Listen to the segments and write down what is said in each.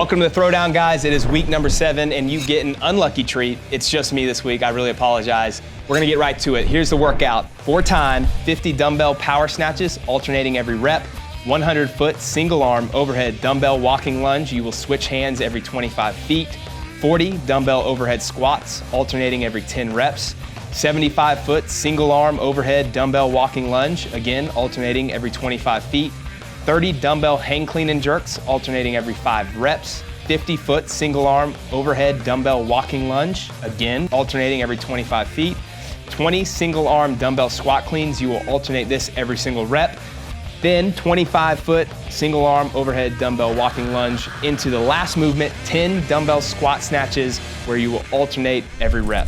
Welcome to the Throwdown, guys. It is week number 7, and you get an unlucky treat. It's just me this week. I really apologize. We're gonna get right to it. Here's the workout. 4-time, 50 dumbbell power snatches, alternating every rep. 100-foot single arm overhead dumbbell walking lunge. You will switch hands every 25 feet. 40 dumbbell overhead squats, alternating every 10 reps. 75-foot single arm overhead dumbbell walking lunge, again, alternating every 25 feet. 30 dumbbell hang clean and jerks, alternating every 5 reps. 50-foot single arm overhead dumbbell walking lunge, again, alternating every 25 feet. 20 single arm dumbbell squat cleans. You will alternate this every single rep. Then 25-foot single arm overhead dumbbell walking lunge into the last movement, 10 dumbbell squat snatches, where you will alternate every rep.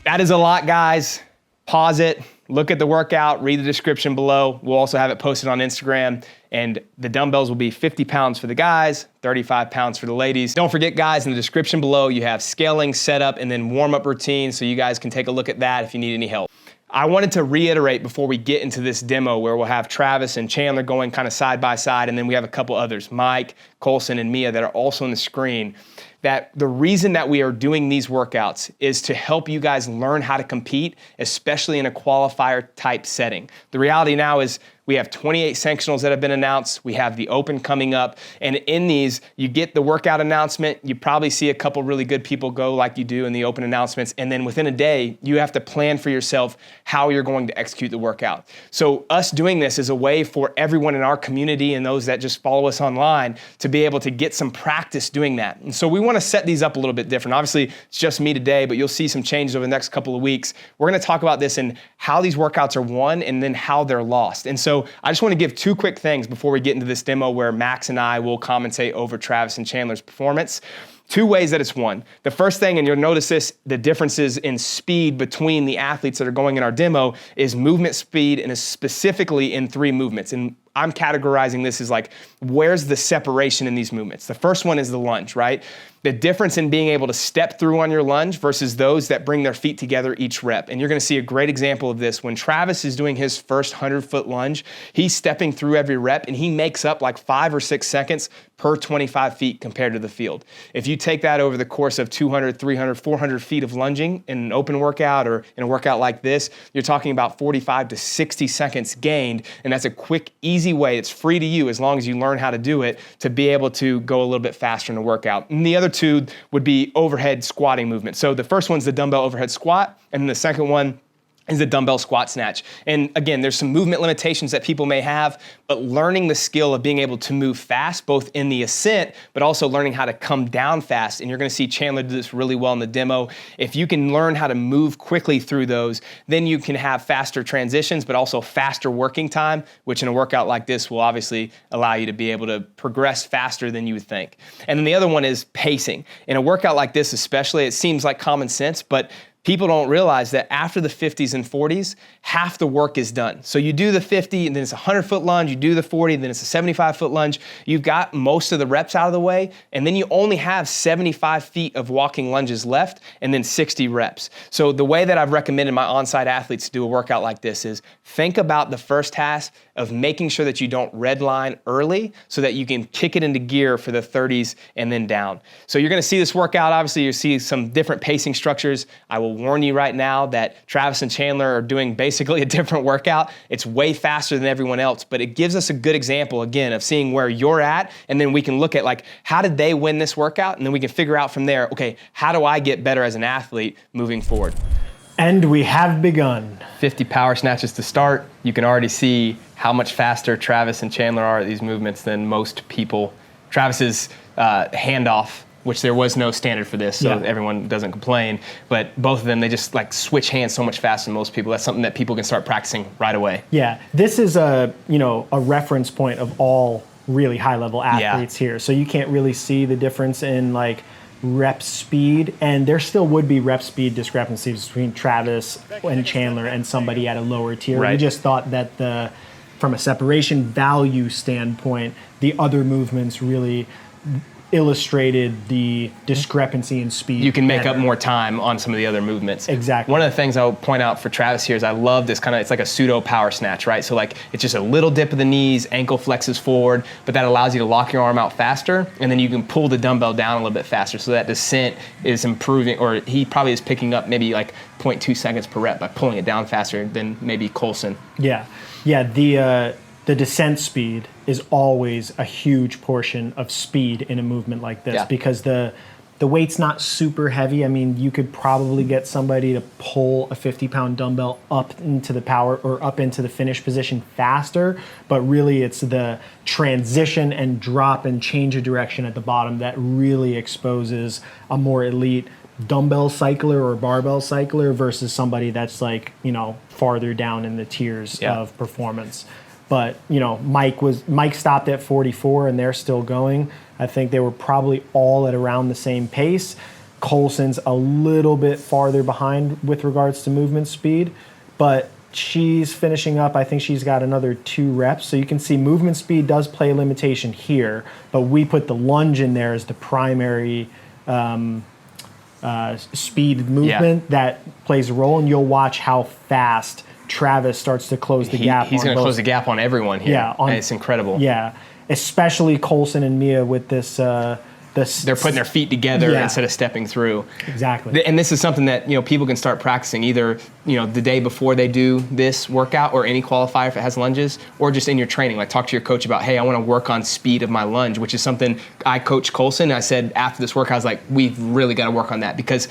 That is a lot, guys. Pause it, look at the workout, read the description below. We'll also have it posted on Instagram, and the dumbbells will be 50 pounds for the guys, 35 pounds for the ladies. Don't forget, guys, in the description below, you have scaling, setup, and then warm-up routine, so you guys can take a look at that if you need any help. I wanted to reiterate before we get into this demo where we'll have Travis and Chandler going kind of side by side, and then we have a couple others, Mike, Colson, and Mia, that are also on the screen, that the reason that we are doing these workouts is to help you guys learn how to compete, especially in a qualifier type setting. The reality now is we have 28 sanctionals that have been announced. We have the open coming up. And in these, you get the workout announcement. You probably see a couple really good people go like you do in the open announcements. And then within a day, you have to plan for yourself how you're going to execute the workout. So us doing this is a way for everyone in our community and those that just follow us online to be able to get some practice doing that. And so we want to set these up a little bit different. Obviously, it's just me today, but you'll see some changes over the next couple of weeks. We're going to talk about this and how these workouts are won and then how they're lost. And so I just want to give 2 quick things before we get into this demo where Max and I will commentate over Travis and Chandler's performance. 2 ways that it's won. The first thing, and you'll notice this, the differences in speed between the athletes that are going in our demo is movement speed, and is specifically in 3 movements. And I'm categorizing this as like, where's the separation in these movements? The first one is the lunge, right? The difference in being able to step through on your lunge versus those that bring their feet together each rep. And you're gonna see a great example of this. When Travis is doing his first 100-foot lunge, he's stepping through every rep and he makes up like 5 or 6 seconds per 25 feet compared to the field. If you take that over the course of 200, 300, 400 feet of lunging in an open workout or in a workout like this, you're talking about 45 to 60 seconds gained. And that's a quick, easy way. It's free to you as long as you learn how to do it to be able to go a little bit faster in the workout. And the other 2 would be overhead squatting movement. So the first one's the dumbbell overhead squat, and then the second one is the dumbbell squat snatch. And again, there's some movement limitations that people may have, but learning the skill of being able to move fast, both in the ascent, but also learning how to come down fast. And you're gonna see Chandler do this really well in the demo. If you can learn how to move quickly through those, then you can have faster transitions, but also faster working time, which in a workout like this will obviously allow you to be able to progress faster than you would think. And then the other one is pacing. In a workout like this especially, it seems like common sense, but people don't realize that after the 50s and 40s, half the work is done. So you do the 50, and then it's a 100-foot lunge, you do the 40, then it's a 75-foot lunge. You've got most of the reps out of the way, and then you only have 75 feet of walking lunges left, and then 60 reps. So the way that I've recommended my on-site athletes to do a workout like this is think about the first half of making sure that you don't redline early so that you can kick it into gear for the 30s and then down. So you're gonna see this workout, obviously you see some different pacing structures. I will warn you right now that Travis and Chandler are doing basically a different workout. It's way faster than everyone else, but it gives us a good example, again, of seeing where you're at, and then we can look at like, how did they win this workout? And then we can figure out from there, okay, how do I get better as an athlete moving forward? And we have begun. 50 power snatches to start. You can already see how much faster Travis and Chandler are at these movements than most people. Travis's handoff, which there was no standard for this, so everyone doesn't complain. But both of them, they just like switch hands so much faster than most people. That's something that people can start practicing right away. Yeah, this is a reference point of all really high-level athletes here. So you can't really see the difference in like rep speed, and there still would be rep speed discrepancies between Travis and Chandler and somebody at a lower tier. Right. We just thought that from a separation value standpoint, the other movements really illustrated the discrepancy in speed. You can make up more time on some of the other movements. Exactly. One of the things I'll point out for Travis here is I love this kind of, it's like a pseudo power snatch, right? So like it's just a little dip of the knees, ankle flexes forward, but that allows you to lock your arm out faster, and then you can pull the dumbbell down a little bit faster, so that descent is improving, or he probably is picking up maybe like 0.2 seconds per rep by pulling it down faster than maybe Coulson. Yeah, the descent speed is always a huge portion of speed in a movement like this, because the weight's not super heavy. I mean, you could probably get somebody to pull a 50-pound dumbbell up into the power or up into the finish position faster, but really it's the transition and drop and change of direction at the bottom that really exposes a more elite dumbbell cycler or barbell cycler versus somebody that's like, farther down in the tiers of performance. But, Mike stopped at 44 and they're still going. I think they were probably all at around the same pace. Coulson's a little bit farther behind with regards to movement speed, but she's finishing up. I think she's got another 2 reps. So you can see movement speed does play a limitation here, but we put the lunge in there as the primary speed movement that plays a role, and you'll watch how fast Travis starts to close the gap. He's going to close the gap on everyone here. Yeah, and it's incredible. Yeah, especially Coulson and Mia with this. They're putting their feet together instead of stepping through. Exactly. And this is something that people can start practicing either the day before they do this workout, or any qualifier if it has lunges, or just in your training. Like talk to your coach about, hey, I want to work on speed of my lunge, which is something I coached Coulson. I said after this workout, I was like, we've really got to work on that, because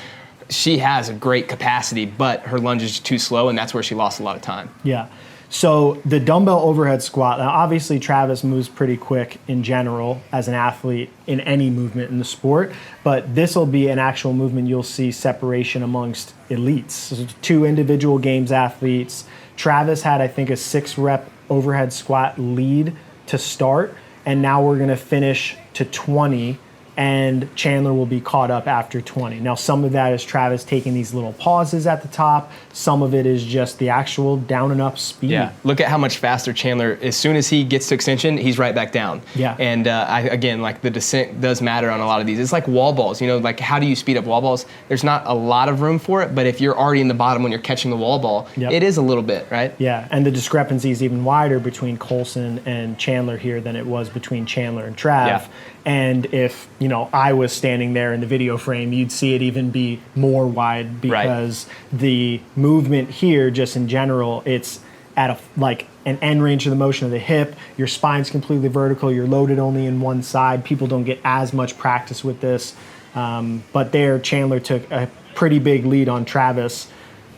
she has a great capacity, but her lunge is too slow, and that's where she lost a lot of time. Yeah. So the dumbbell overhead squat, now obviously Travis moves pretty quick in general as an athlete in any movement in the sport, but this will be an actual movement you'll see separation amongst elites. So 2 individual games athletes. Travis had, I think, a 6-rep overhead squat lead to start, and now we're going to finish to 20, and Chandler will be caught up after 20. Now, some of that is Travis taking these little pauses at the top. Some of it is just the actual down and up speed. Yeah, look at how much faster Chandler, as soon as he gets to extension, he's right back down. Yeah. And again, like the descent does matter on a lot of these. It's like wall balls, like how do you speed up wall balls? There's not a lot of room for it, but if you're already in the bottom when you're catching the wall ball, it is a little bit, right? Yeah, and the discrepancy is even wider between Coulson and Chandler here than it was between Chandler and Trav. Yeah. And if, I was standing there in the video frame, you'd see it even be more wide, because the movement here, just in general, it's at an end range of the motion of the hip. Your spine's completely vertical. You're loaded only in one side. People don't get as much practice with this. But there, Chandler took a pretty big lead on Travis.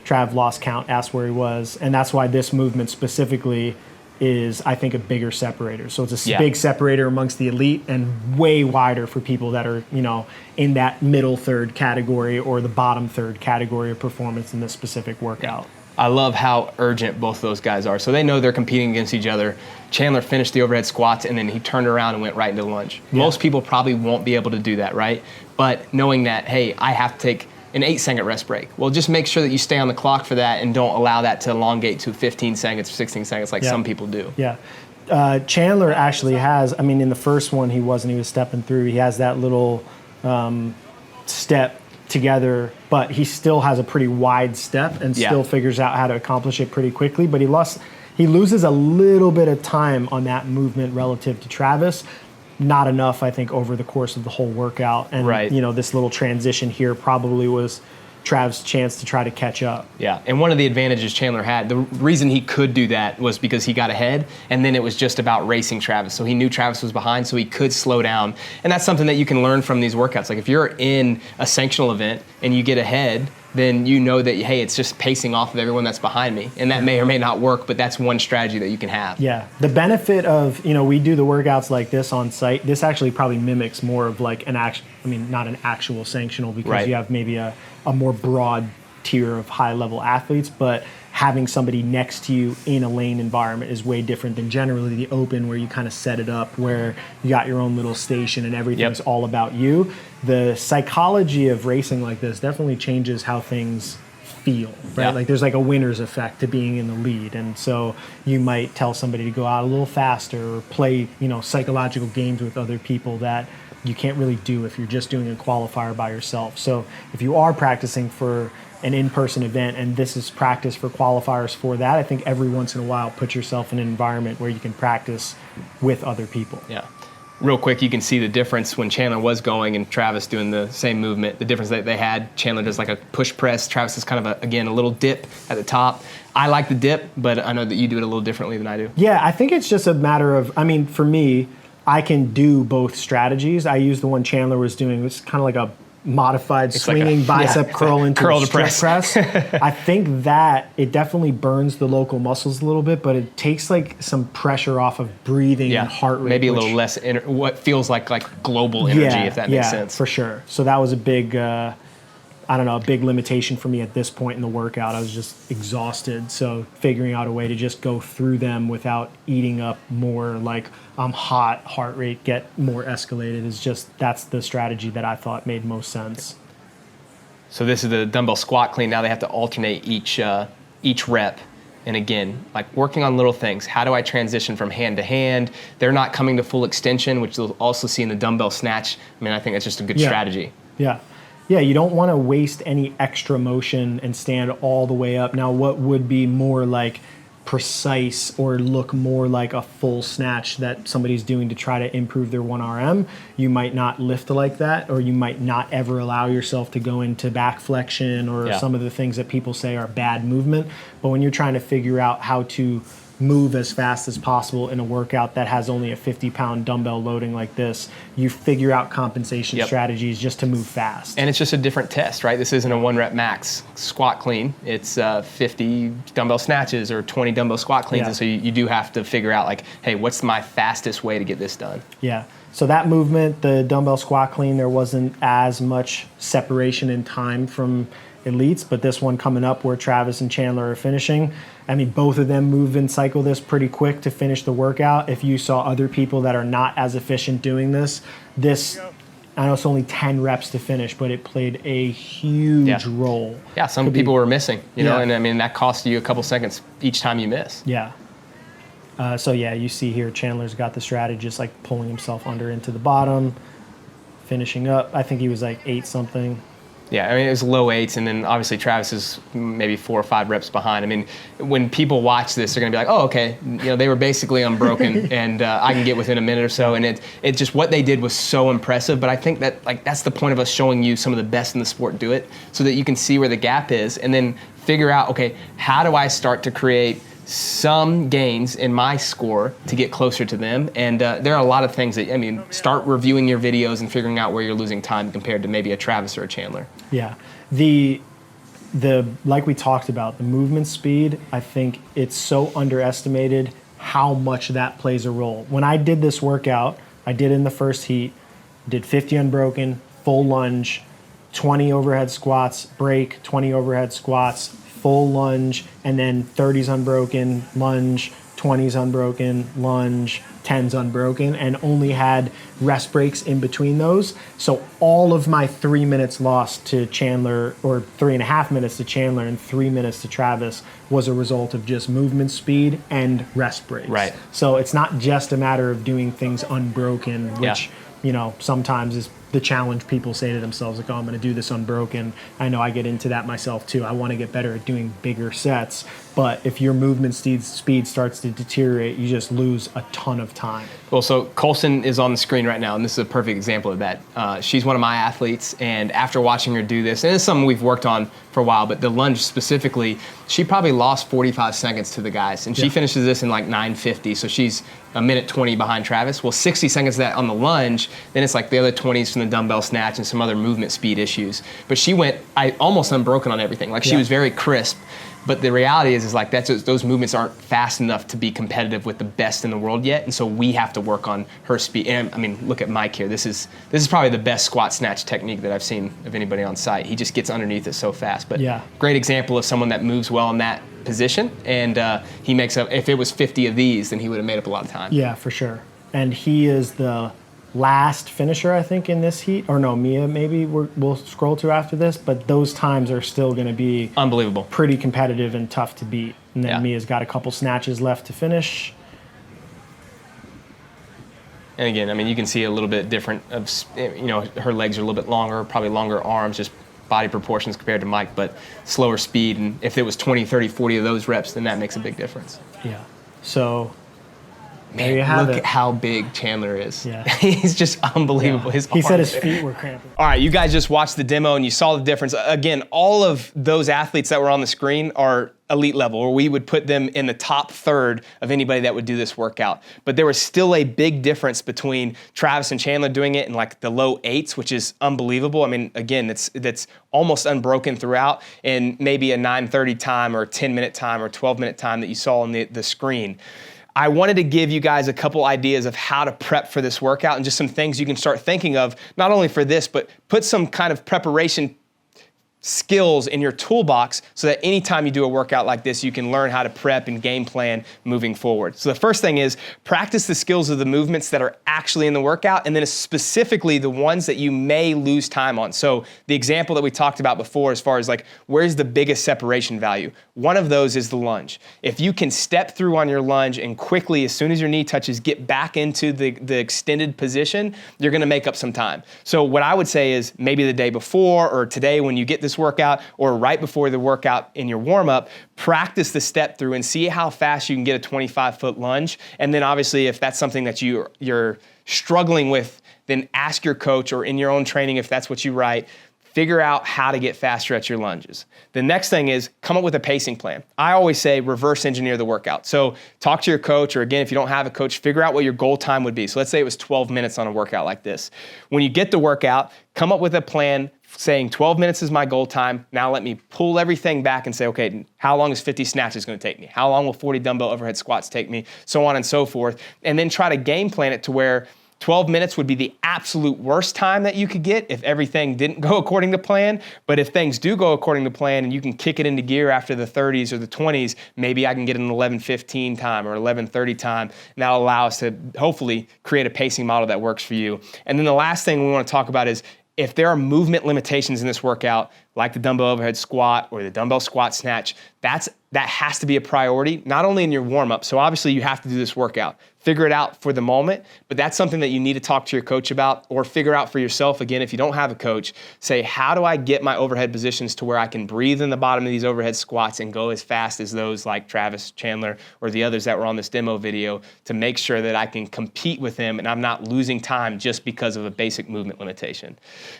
Trav lost count, asked where he was. And that's why this movement specifically is, I think, a bigger separator. So it's a big separator amongst the elite, and way wider for people that are, in that middle third category or the bottom third category of performance in this specific workout. I love how urgent both of those guys are. So they know they're competing against each other. Chandler finished the overhead squats, and then he turned around and went right into the lunge. Yeah. Most people probably won't be able to do that, right? But knowing that, hey, I have to take an 8-second rest break. Well, just make sure that you stay on the clock for that and don't allow that to elongate to 15 seconds or 16 seconds like some people do. Yeah. Chandler actually has, in the first one he was stepping through. He has that little step together, but he still has a pretty wide step and still figures out how to accomplish it pretty quickly. But he loses a little bit of time on that movement relative to Travis. Not enough, I think, over the course of the whole workout. And, this little transition here probably was Trav's chance to try to catch up. Yeah, and one of the advantages Chandler had, the reason he could do that was because he got ahead, and then it was just about racing Travis. So he knew Travis was behind, so he could slow down. And that's something that you can learn from these workouts. Like if you're in a sanctional event and you get ahead, then you know that, hey, it's just pacing off of everyone that's behind me. And that may or may not work, but that's one strategy that you can have. Yeah. The benefit of, we do the workouts like this on site. This actually probably mimics more of like not an actual sanctional, because you have maybe a more broad tier of high-level athletes, but having somebody next to you in a lane environment is way different than generally the open, where you kind of set it up where you got your own little station and everything's all about you. The psychology of racing like this definitely changes how things feel, right? Like there's like a winner's effect to being in the lead. And so you might tell somebody to go out a little faster or play, psychological games with other people that you can't really do if you're just doing a qualifier by yourself. So if you are practicing for an in-person event and this is practice for qualifiers for that, I think every once in a while put yourself in an environment where you can practice with other people. Yeah. Real quick, you can see the difference when Chandler was going and Travis doing the same movement. The difference that they had, Chandler does like a push press. Travis is kind of, again, a little dip at the top. I like the dip, but I know that you do it a little differently than I do. Yeah, I think it's just a matter of, I mean, for me, I can do both strategies. I use the one Chandler was doing, which is kind of like a modified swinging bicep curl into curl a to press. I think that it definitely burns the local muscles a little bit, but it takes like some pressure off of breathing and heart rate. Maybe a little less, what feels like global energy, if that makes sense. Yeah, for sure. So that was a big, I don't know, a big limitation for me at this point in the workout. I was just exhausted. So figuring out a way to just go through them without eating up more, like I'm hot, heart rate get more escalated is just, that's the strategy that I thought made most sense. So this is the dumbbell squat clean. Now they have to alternate each rep. And again, like working on little things. How do I transition from hand to hand? They're not coming to full extension, which you'll also see in the dumbbell snatch. I mean, I think that's just a good strategy. Yeah. Yeah, you don't want to waste any extra motion and stand all the way up. Now, what would be more like precise or look more like a full snatch that somebody's doing to try to improve their 1RM, you might not lift like that, or you might not ever allow yourself to go into back flexion or some of the things that people say are bad movement. But when you're trying to figure out how to move as fast as possible in a workout that has only a 50-pound dumbbell loading like this, you figure out compensation strategies just to move fast. And it's just a different test, right? This isn't a 1-rep max squat clean. It's 50 dumbbell snatches or 20 dumbbell squat cleans. And so you do have to figure out like, hey, what's my fastest way to get this done? Yeah. So that movement, the dumbbell squat clean, there wasn't as much separation in time from elites, but this one coming up where Travis and Chandler are finishing, I mean, both of them move and cycle this pretty quick to finish the workout. If you saw other people that are not as efficient doing this, I know it's only 10 reps to finish, but it played a huge role. Yeah, some people were missing, you know, and I mean, that cost you a couple seconds each time you miss. Yeah. So yeah, you see here, Chandler's got the strategy, just like pulling himself under into the bottom, finishing up. I think he was like 8 something. Yeah, I mean, it was low 8s, and then obviously Travis is maybe 4 or 5 reps behind. I mean, when people watch this, they're going to be like, oh, okay, you know, they were basically unbroken, and I can get within a minute or so. And it just, what they did was so impressive. But I think that, like, that's the point of us showing you some of the best in the sport do it, so that you can see where the gap is, and then figure out, okay, how do I start to create some gains in my score to get closer to them? And there are a lot of things that, I mean, start reviewing your videos and figuring out where you're losing time compared to maybe a Travis or a Chandler. Yeah. The like we talked about, the movement speed, I think it's so underestimated how much that plays a role. When I did this workout, I did in the first heat, did 50 unbroken, full lunge, 20 overhead squats, break, 20 overhead squats, full lunge, and then 30s unbroken, lunge, 20s unbroken, lunge, 10s unbroken, and only had rest breaks in between those. So all of my 3 minutes lost to Chandler, or 3.5 minutes to Chandler and 3 minutes to Travis, was a result of just movement speed and rest breaks. Right. So it's not just a matter of doing things unbroken, which, you know, sometimes is the challenge people say to themselves, like, oh, I'm going to do this unbroken. I know I get into that myself too. I want to get better at doing bigger sets. But if your movement speed starts to deteriorate, you just lose a ton of time. Well, so Colson is on the screen right now, and this is a perfect example of that. She's one of my athletes, and after watching her do this, and it's something we've worked on for a while, but the lunge specifically, she probably lost 45 seconds to the guys, and she finishes this in like 9:50, so she's a minute 20 behind Travis. Well, 60 seconds of that on the lunge, then it's like the other 20s from the dumbbell snatch and some other movement speed issues. But she went almost unbroken on everything. Like, she was very crisp. But the reality is like those movements aren't fast enough to be competitive with the best in the world yet, and so we have to work on her speed. And I mean, look at Mike here. This is probably the best squat snatch technique that I've seen of anybody on site. He just gets underneath it so fast. But great example of someone that moves well in that position, and he makes up. If it was 50 of these, then he would have made up a lot of time. Yeah, for sure. And he is the last finisher, I think, in this heat. Or no, Mia maybe we'll scroll to after this, but those times are still going to be unbelievable, pretty competitive and tough to beat. And then Mia's got a couple snatches left to finish. And again, I mean, you can see a little bit different of, you know, her legs are a little bit longer, probably longer arms, just body proportions compared to Mike, but slower speed. And if it was 20, 30, 40 of those reps, then that makes a big difference. Yeah. So man, there you have look it. at how big Chandler is. Yeah. He's just unbelievable. Yeah. His He said arms his feet were cramping. All right, you guys just watched the demo and you saw the difference. Again, all of those athletes that were on the screen are elite level, or we would put them in the top third of anybody that would do this workout. But there was still a big difference between Travis and Chandler doing it in like the low 8s, which is unbelievable. I mean, again, that's almost unbroken throughout, and maybe a 9:30 time or a 10-minute time or 12-minute time that you saw on the screen. I wanted to give you guys a couple ideas of how to prep for this workout and just some things you can start thinking of, not only for this, but put some kind of preparation skills in your toolbox so that anytime you do a workout like this, you can learn how to prep and game plan moving forward. So the first thing is practice the skills of the movements that are actually in the workout, and then specifically the ones that you may lose time on. So the example that we talked about before, as far as like, where's the biggest separation value? One of those is the lunge. If you can step through on your lunge and quickly, as soon as your knee touches, get back into the extended position, you're gonna make up some time. So what I would say is maybe the day before or today when you get this workout, or right before the workout in your warm-up, practice the step through and see how fast you can get a 25-foot lunge. And then obviously if that's something that you're struggling with, then ask your coach, or in your own training if that's what you write, figure out how to get faster at your lunges. The next thing is come up with a pacing plan. I always say reverse engineer the workout. So talk to your coach, or again, if you don't have a coach, figure out what your goal time would be. So let's say it was 12 minutes on a workout like this. When you get the workout, come up with a plan saying 12 minutes is my goal time. Now let me pull everything back and say, okay, how long is 50 snatches gonna take me? How long will 40 dumbbell overhead squats take me? So on and so forth. And then try to game plan it to where 12 minutes would be the absolute worst time that you could get if everything didn't go according to plan. But if things do go according to plan and you can kick it into gear after the 30s or the 20s, maybe I can get an 11:15 time or 11:30 time. And that'll allow us to hopefully create a pacing model that works for you. And then the last thing we want to talk about is if there are movement limitations in this workout, like the dumbbell overhead squat or the dumbbell squat snatch, that has to be a priority, not only in your warm-up. So obviously you have to do this workout. Figure it out for the moment, but that's something that you need to talk to your coach about, or figure out for yourself. Again, if you don't have a coach, say, how do I get my overhead positions to where I can breathe in the bottom of these overhead squats and go as fast as those like Travis, Chandler, or the others that were on this demo video, to make sure that I can compete with them and I'm not losing time just because of a basic movement limitation.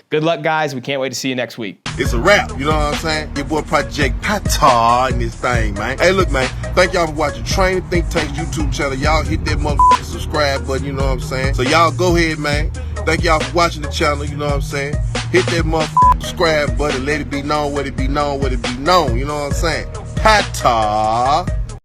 Good luck, guys. We can't wait to see you next week. It's a wrap, you know what I'm saying? Your boy Project Patar in this thing, man. Hey, look, man, thank y'all for watching Training Think Tank's YouTube channel. Y'all hit that motherfucking subscribe button, you know what I'm saying? So y'all go ahead, man. Thank y'all for watching the channel, you know what I'm saying? Hit that motherfucking subscribe button, let it be known, what it be known, what it be known, you know what I'm saying? Patar.